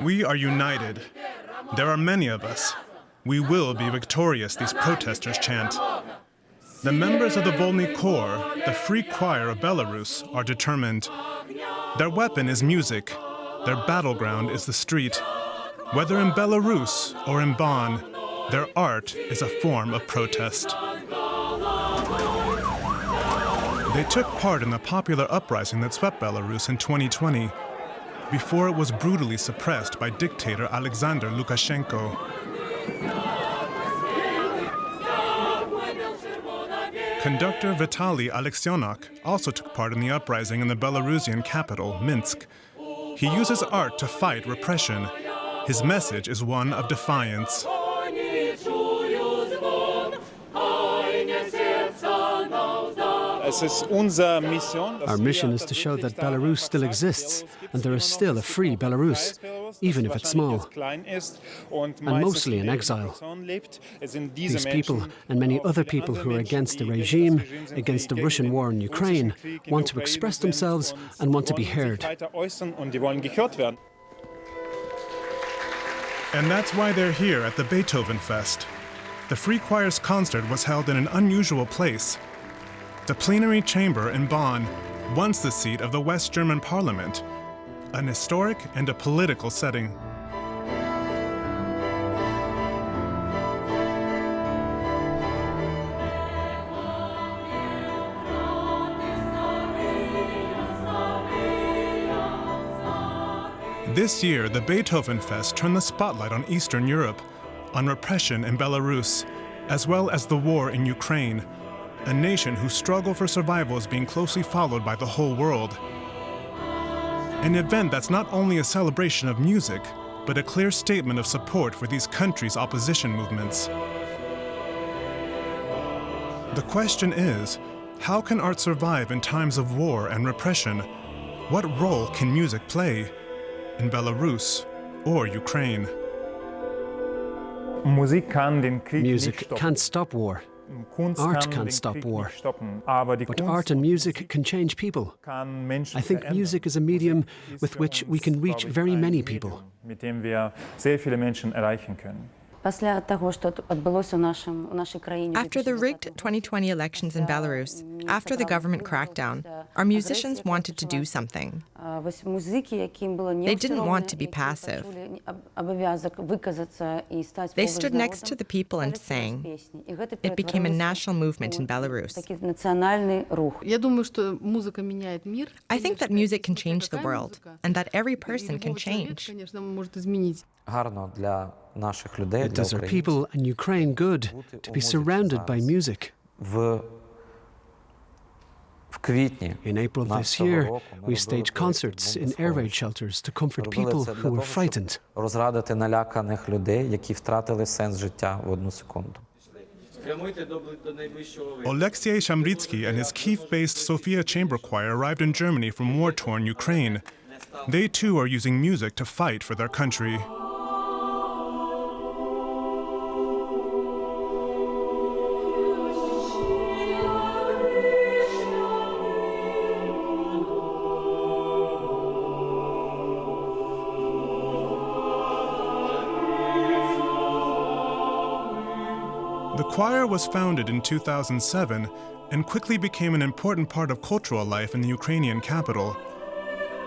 We are united. There are many of us. We will be victorious, these protesters chant. The members of the Volny Corps, the free choir of Belarus, are determined. Their weapon is music. Their battleground is the street. Whether in Belarus or in Bonn, their art is a form of protest. They took part in the popular uprising that swept Belarus in 2020, before it was brutally suppressed by dictator Alexander Lukashenko. Conductor Vitaly Aleksyonok also took part in the uprising in the Belarusian capital, Minsk. He uses art to fight repression. His message is one of defiance. Our mission is to show that Belarus still exists, and there is still a free Belarus, even if it's small, and mostly in exile. These people, and many other people who are against the regime, against the Russian war in Ukraine, want to express themselves and want to be heard. And that's why they're here at the Beethovenfest. The Free Choir's concert was held in an unusual place. The plenary chamber in Bonn, once the seat of the West German Parliament, an historic and a political setting. This year, the Beethovenfest turned the spotlight on Eastern Europe, on repression in Belarus, as well as the war in Ukraine, a nation whose struggle for survival is being closely followed by the whole world. An event that's not only a celebration of music, but a clear statement of support for these countries' opposition movements. The question is, how can art survive in times of war and repression? What role can music play in Belarus or Ukraine? Music can't stop war. Art can't stop war, but art and music can change people. I think music is a medium with which we can reach very many people. After the rigged 2020 elections in Belarus, after the government crackdown, our musicians wanted to do something. They didn't want to be passive. They stood next to the people and sang. It became a national movement in Belarus. I think that music can change the world, and that every person can change. It does our people and Ukraine good to be surrounded by music. In April this year, we staged concerts in air raid shelters to comfort people who were frightened. Oleksiy Shamritsky and his Kiev-based Sofia Chamber Choir arrived in Germany from war-torn Ukraine. They too are using music to fight for their country. The choir was founded in 2007 and quickly became an important part of cultural life in the Ukrainian capital.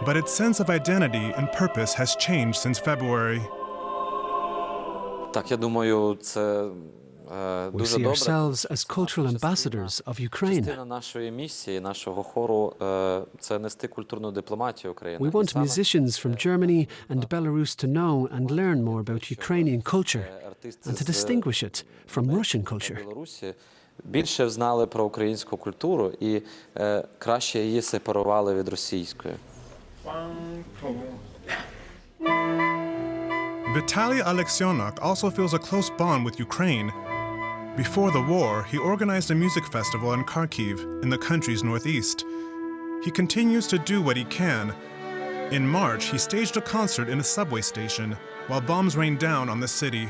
But its sense of identity and purpose has changed since February. We see ourselves as cultural ambassadors of Ukraine. We want musicians from Germany and Belarus to know and learn more about Ukrainian culture and to distinguish it from Russian culture. Більше знали про українську культуру і краще її сепарували від російської. Vitaly Aleksyonok also feels a close bond with Ukraine. Before the war, he organized a music festival in Kharkiv, in the country's northeast. He continues to do what he can. In March, he staged a concert in a subway station while bombs rained down on the city.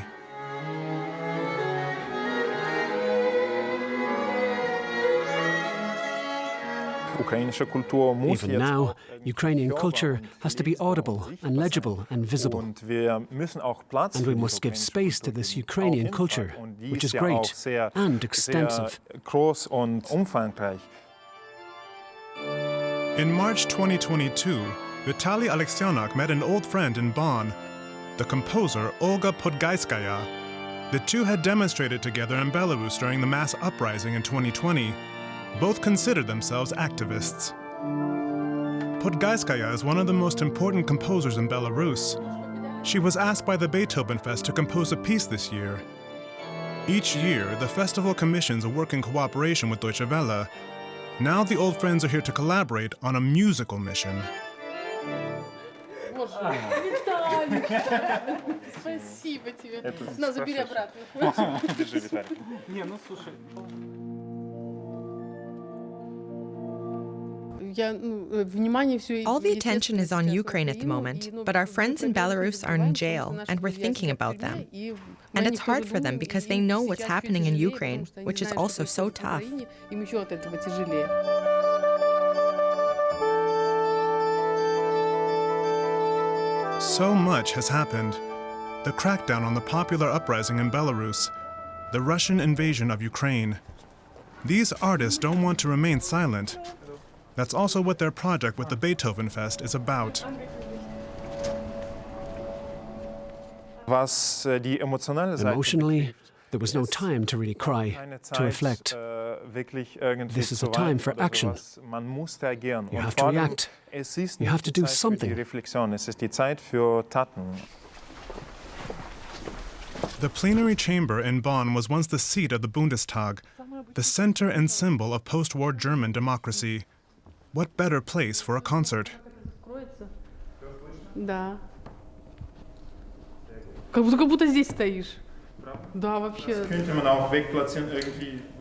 Even now, Ukrainian culture has to be audible and legible and visible. And we must give space to this Ukrainian culture, which is great and extensive. In March 2022, Vitaly Alexyanok met an old friend in Bonn, the composer Olga Podgayskaya. The two had demonstrated together in Belarus during the mass uprising in 2020. Both considered themselves activists. Podgayskaya is one of the most important composers in Belarus. She was asked by the Beethovenfest to compose a piece this year. Each year, the festival commissions a work in cooperation with Deutsche Welle. Now the old friends are here to collaborate on a musical mission. Спасибо тебе. На, забери обратно. All the attention is on Ukraine at the moment, but our friends in Belarus are in jail, and we're thinking about them. And it's hard for them because they know what's happening in Ukraine, which is also so tough. So much has happened. The crackdown on the popular uprising in Belarus, the Russian invasion of Ukraine. These artists don't want to remain silent. That's also what their project with the Beethovenfest is about. Emotionally, there was no time to really cry, to reflect. This is a time for action. You have to react. You have to do something. The plenary chamber in Bonn was once the seat of the Bundestag, the center and symbol of post-war German democracy. What better place for a concert? Да. Как будто здесь стоишь. Да, вообще.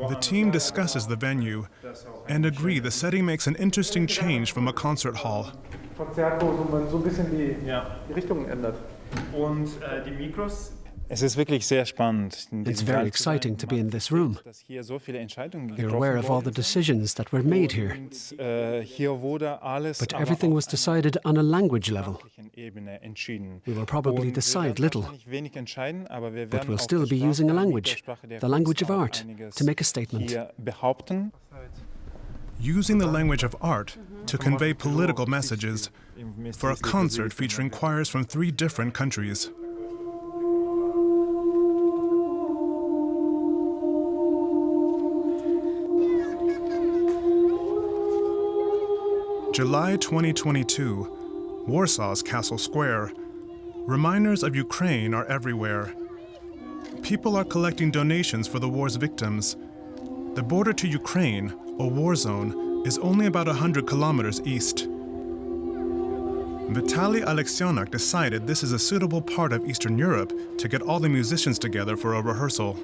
The team discusses the venue and agree the setting makes an interesting change from a concert hall. It's very exciting to be in this room. You're aware of all the decisions that were made here. But everything was decided on a language level. We will probably decide little, but we'll still be using a language, the language of art, to make a statement. Using the language of art to convey political messages for a concert featuring choirs from 3 different countries. July 2022, Warsaw's Castle Square. Reminders of Ukraine are everywhere. People are collecting donations for the war's victims. The border to Ukraine, a war zone, is only about 100 kilometers east. Vitaly Alexyanok decided this is a suitable part of Eastern Europe to get all the musicians together for a rehearsal.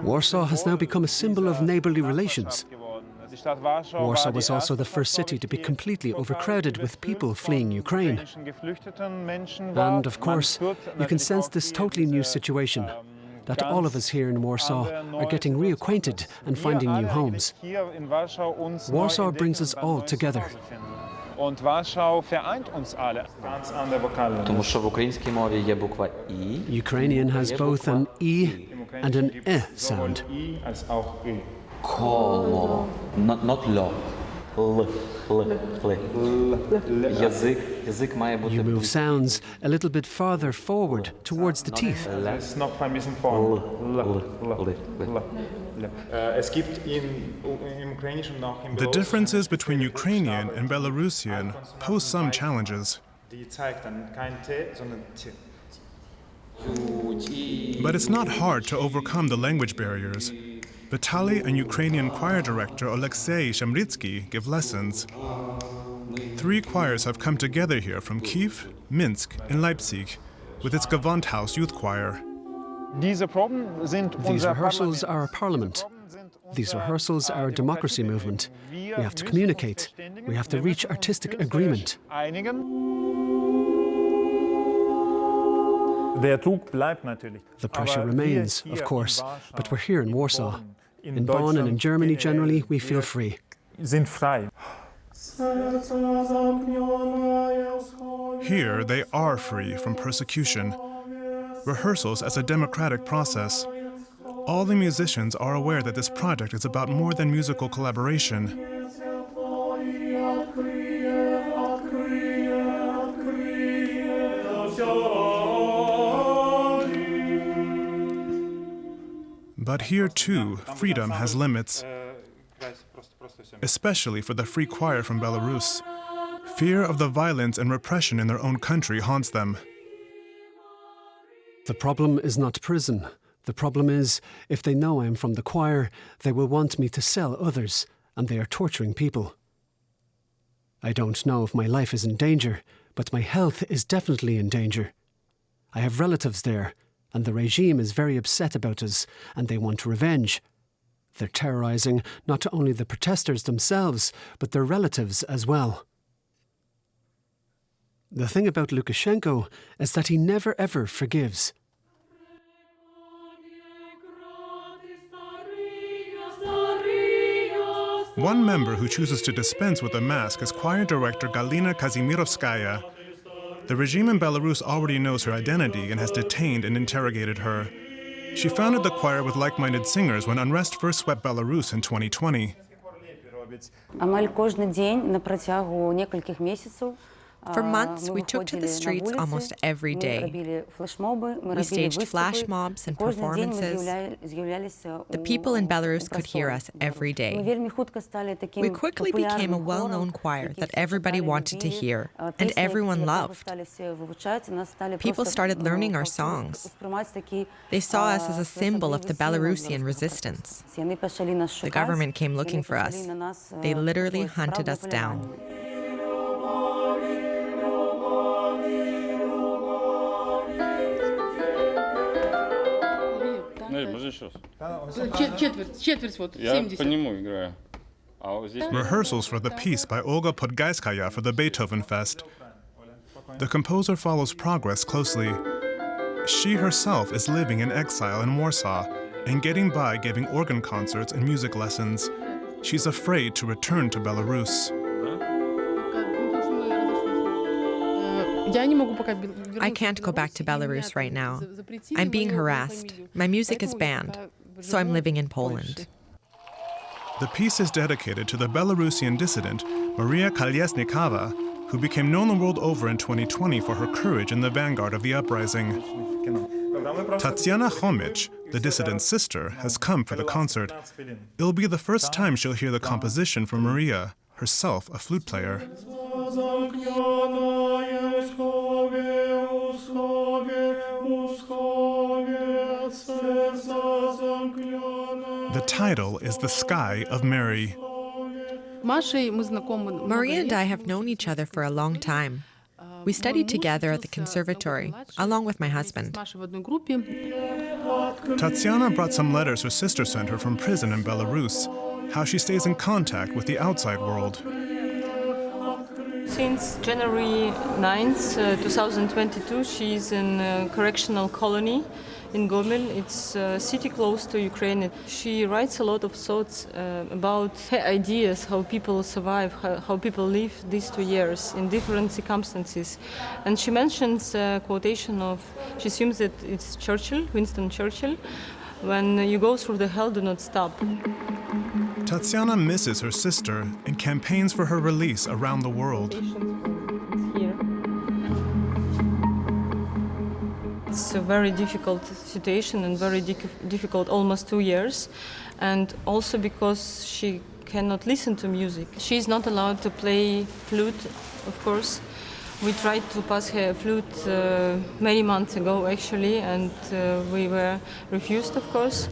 Warsaw has now become a symbol of neighborly relations. Warsaw was also the first city to be completely overcrowded with people fleeing Ukraine. And, of course, you can sense this totally new situation, that all of us here in Warsaw are getting reacquainted and finding new homes. Warsaw brings us all together. Тому що в українській мові є буква І. Ukrainian has both an E and an E sound. Коло. Not lo. Л. Язик має бути... You move sounds a little bit farther forward towards the teeth. The differences between Ukrainian and Belarusian pose some challenges. But it's not hard to overcome the language barriers. Vitaly and Ukrainian choir director Oleksiy Shamritsky give lessons. 3 choirs have come together here from Kyiv, Minsk, and Leipzig, with its Gewandhaus youth choir. These rehearsals are our parliament. These rehearsals are a democracy movement. We have to communicate. We have to reach artistic agreement. The pressure remains, of course, but we're here in Warsaw. In Bonn and in Germany generally, we feel free. Here, they are free from persecution. Rehearsals as a democratic process. All the musicians are aware that this project is about more than musical collaboration. But here too, freedom has limits, especially for the free choir from Belarus. Fear of the violence and repression in their own country haunts them. The problem is not prison. The problem is, if they know I am from the choir, they will want me to sell others, and they are torturing people. I don't know if my life is in danger, but my health is definitely in danger. I have relatives there, and the regime is very upset about us, and they want revenge. They're terrorizing not only the protesters themselves, but their relatives as well. The thing about Lukashenko is that he never ever forgives. One member who chooses to dispense with a mask is choir director Galina Kazimirovskaya. The regime in Belarus already knows her identity and has detained and interrogated her. She founded the choir with like-minded singers when unrest first swept Belarus in 2020. For months, we took to the streets almost every day. We staged flash mobs and performances. The people in Belarus could hear us every day. We quickly became a well-known choir that everybody wanted to hear, and everyone loved. People started learning our songs. They saw us as a symbol of the Belarusian resistance. The government came looking for us. They literally hunted us down. Rehearsals for the piece by Olga Podgayskaya for the Beethovenfest. The composer follows progress closely. She herself is living in exile in Warsaw and getting by giving organ concerts and music lessons. She's afraid to return to Belarus. I can't go back to Belarus right now. I'm being harassed. My music is banned, so I'm living in Poland. The piece is dedicated to the Belarusian dissident Maria Kolesnikova, who became known the world over in 2020 for her courage in the vanguard of the uprising. Tatiana Homich, the dissident's sister, has come for the concert. It'll be the first time she'll hear the composition from Maria, herself a flute player. The title is The Sky of Mary. Maria and I have known each other for a long time. We studied together at the conservatory, along with my husband. Tatiana brought some letters her sister sent her from prison in Belarus, how she stays in contact with the outside world. Since January 9th, 2022, she is in a correctional colony in Gomel. It's a city close to Ukraine. She writes a lot of thoughts about her ideas, how people survive, how people live these 2 years in different circumstances. And she mentions a quotation of, she assumes that it's Churchill, Winston Churchill, when you go through the hell, do not stop. Tatiana misses her sister and campaigns for her release around the world. It's a very difficult situation and very difficult almost 2 years, and also because she cannot listen to music. She is not allowed to play flute, of course. We tried to pass her flute many months ago actually, and we were refused, of course.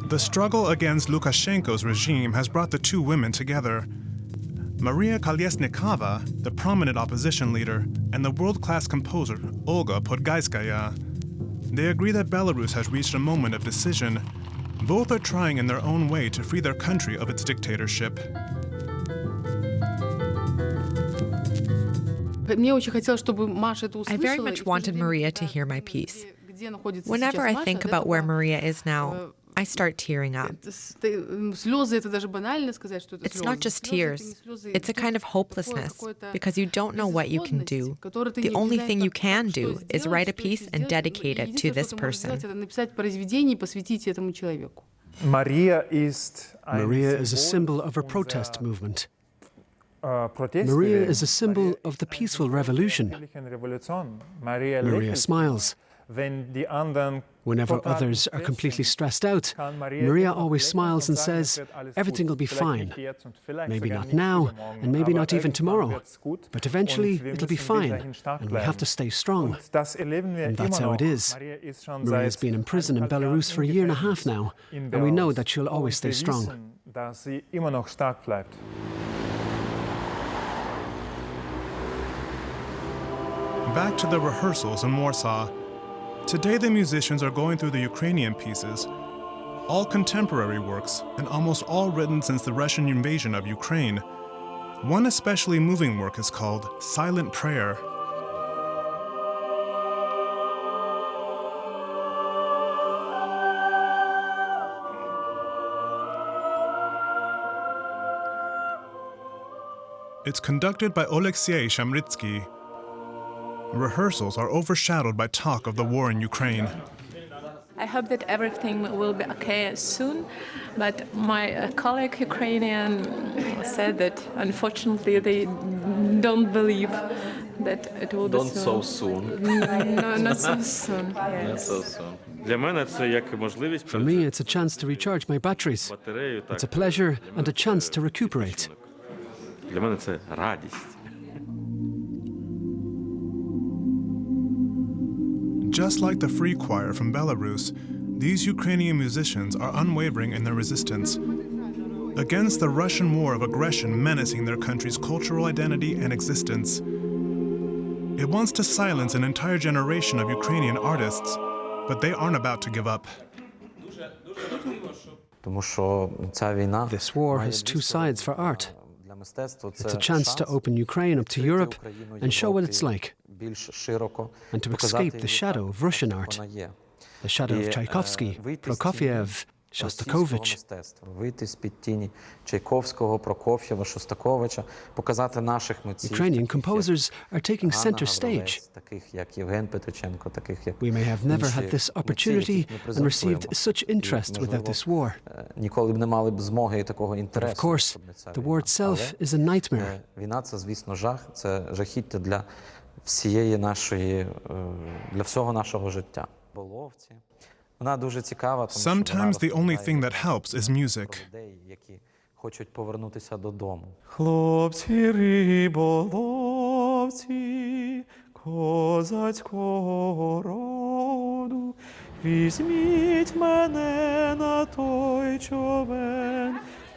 The struggle against Lukashenko's regime has brought the two women together. Maria Kolesnikova, the prominent opposition leader, and the world-class composer Olga Podgayskaya. They agree that Belarus has reached a moment of decision. Both are trying in their own way to free their country of its dictatorship. I very much wanted Maria to hear my piece. Whenever I think about where Maria is now, I start tearing up. It's not just tears. It's a kind of hopelessness, because you don't know what you can do. The only thing you can do is write a piece and dedicate it to this person. Maria is a symbol of a protest movement. Maria is a symbol of the peaceful revolution. Maria smiles. Whenever others are completely stressed out, Maria always smiles and says, everything will be fine. Maybe not now, and maybe not even tomorrow, but eventually it'll be fine, and we have to stay strong. And that's how it is. Maria's been in prison in Belarus for 1.5 years now, and we know that she'll always stay strong. Back to the rehearsals in Warsaw. Today the musicians are going through the Ukrainian pieces, all contemporary works and almost all written since the Russian invasion of Ukraine. One especially moving work is called Silent Prayer. It's conducted by Oleksiy Shamritsky. Rehearsals are overshadowed by talk of the war in Ukraine. I hope that everything will be okay soon, but my colleague Ukrainian said that unfortunately they don't believe that it will be soon. Don't so soon. No, not so soon. Yes. Not so soon. For me, it's a chance to recharge my batteries. It's a pleasure and a chance to recuperate. Для мене це радість. Just like the Free Choir from Belarus, these Ukrainian musicians are unwavering in their resistance against the Russian war of aggression menacing their country's cultural identity and existence. It wants to silence an entire generation of Ukrainian artists, but they aren't about to give up. This war has two sides for art. It's a chance to open Ukraine up to Europe and show what it's like, and to escape the shadow of Russian art, the shadow of Tchaikovsky, Prokofiev, Shostakovich. Ukrainian composers are taking center stage. We may have never had this opportunity and received such interest without this war. But of course, the war itself is a nightmare. Sometimes the only thing that helps is music. Хлопці, риболовці, козацького роду, візьміть мене на той човен,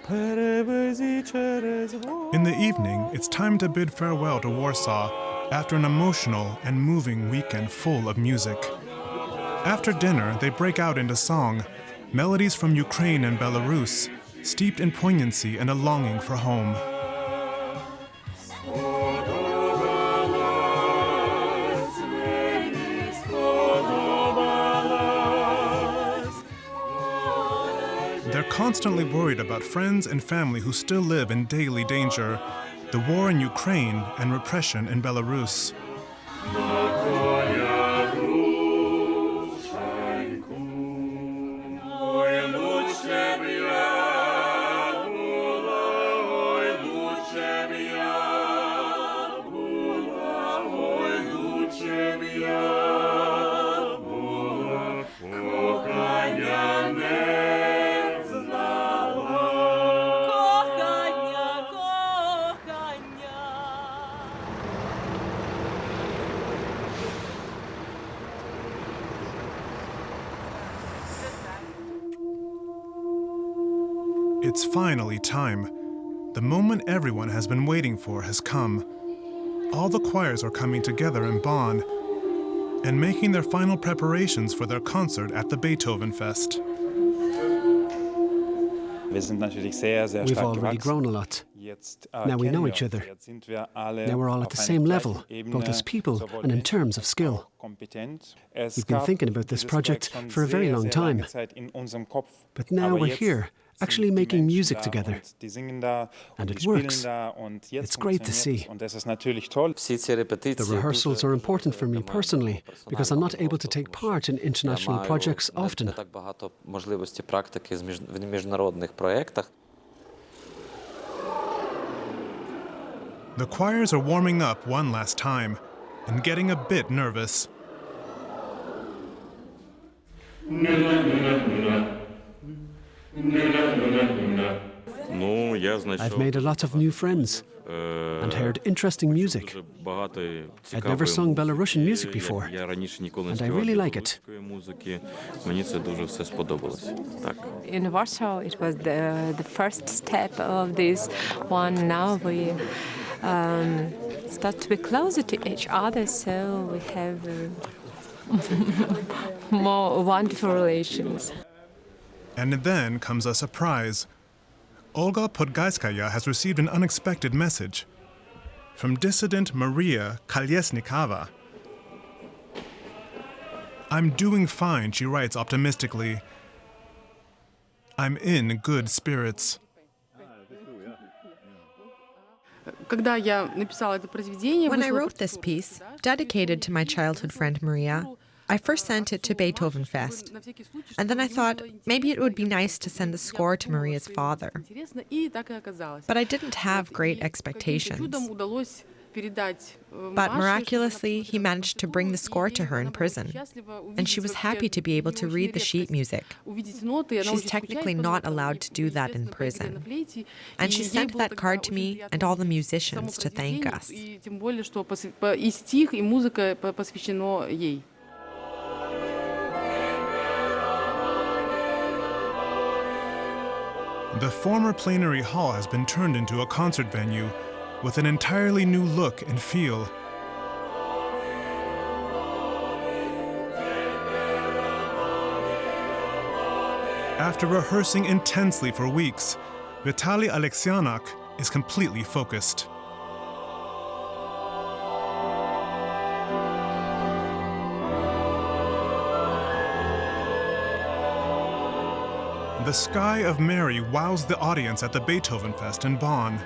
перевезіть через воду. In the evening, it's time to bid farewell to Warsaw after an emotional and moving weekend full of music. After dinner, they break out into song, melodies from Ukraine and Belarus, steeped in poignancy and a longing for home. They're constantly worried about friends and family who still live in daily danger, the war in Ukraine and repression in Belarus. It's finally time. The moment everyone has been waiting for has come. All the choirs are coming together in Bonn and making their final preparations for their concert at the Beethovenfest. We've already grown a lot. Now we know each other. Now we're all at the same level, both as people and in terms of skill. We've been thinking about this project for a very long time. But now we're here, actually making music together. And it works. It's great to see. The rehearsals are important for me personally, because I'm not able to take part in international projects often. The choirs are warming up one last time and getting a bit nervous. I've made a lot of new friends and heard interesting music. I'd never sung Belarusian music before, and I really like it. In Warsaw, it was the first step of this one. Now we start to be closer to each other, so we have more wonderful relations. And then comes a surprise. Olga Podgayskaya has received an unexpected message from dissident Maria Kolesnikova. "I'm doing fine," she writes optimistically. "I'm in good spirits." When I wrote this piece, dedicated to my childhood friend Maria, I first sent it to Beethovenfest, and then I thought maybe it would be nice to send the score to Maria's father. But I didn't have great expectations. But miraculously, he managed to bring the score to her in prison, and she was happy to be able to read the sheet music. She's technically not allowed to do that in prison. And she sent that card to me and all the musicians to thank us. The former plenary hall has been turned into a concert venue with an entirely new look and feel. After rehearsing intensely for weeks, Vitaly Aleksyanuk is completely focused. The Sky of Mary wows the audience at the Beethovenfest in Bonn.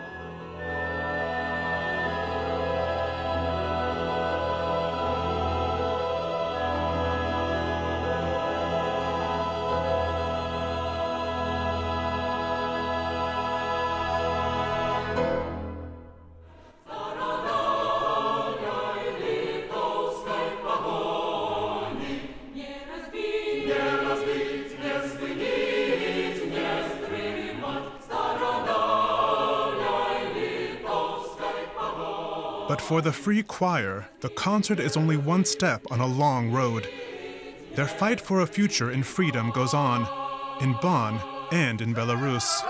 But for the free choir, the concert is only one step on a long road. Their fight for a future in freedom goes on, in Bonn and in Belarus.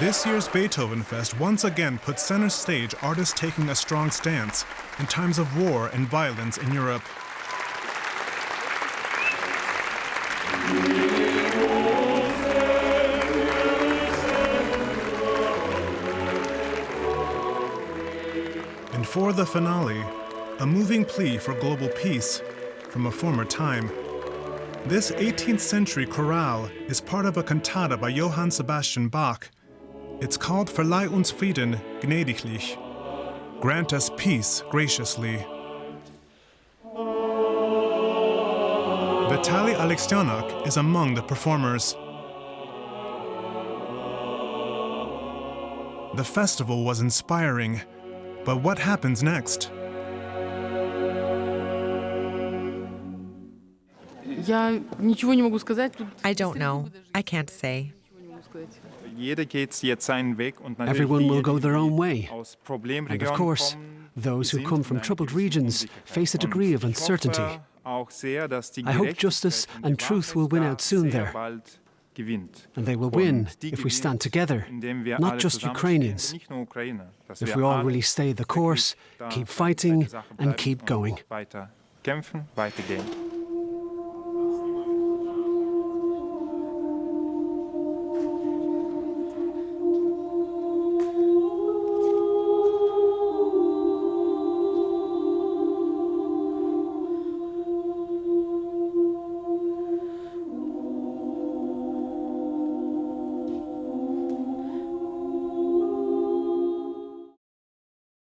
This year's Beethovenfest once again puts center stage artists taking a strong stance in times of war and violence in Europe. And for the finale, a moving plea for global peace from a former time. This 18th century chorale is part of a cantata by Johann Sebastian Bach. It's called Verleih uns Frieden gnädiglich. Grant us peace graciously. Vitaly Aleksyanuk is among the performers. The festival was inspiring, but what happens next? I don't know. I can't say. Everyone will go their own way. And of course, those who come from troubled regions face a degree of uncertainty. I hope justice and truth will win out soon there. And they will win if we stand together, not just Ukrainians. If we all really stay the course, keep fighting and keep going. Kämpfen, weitergehen.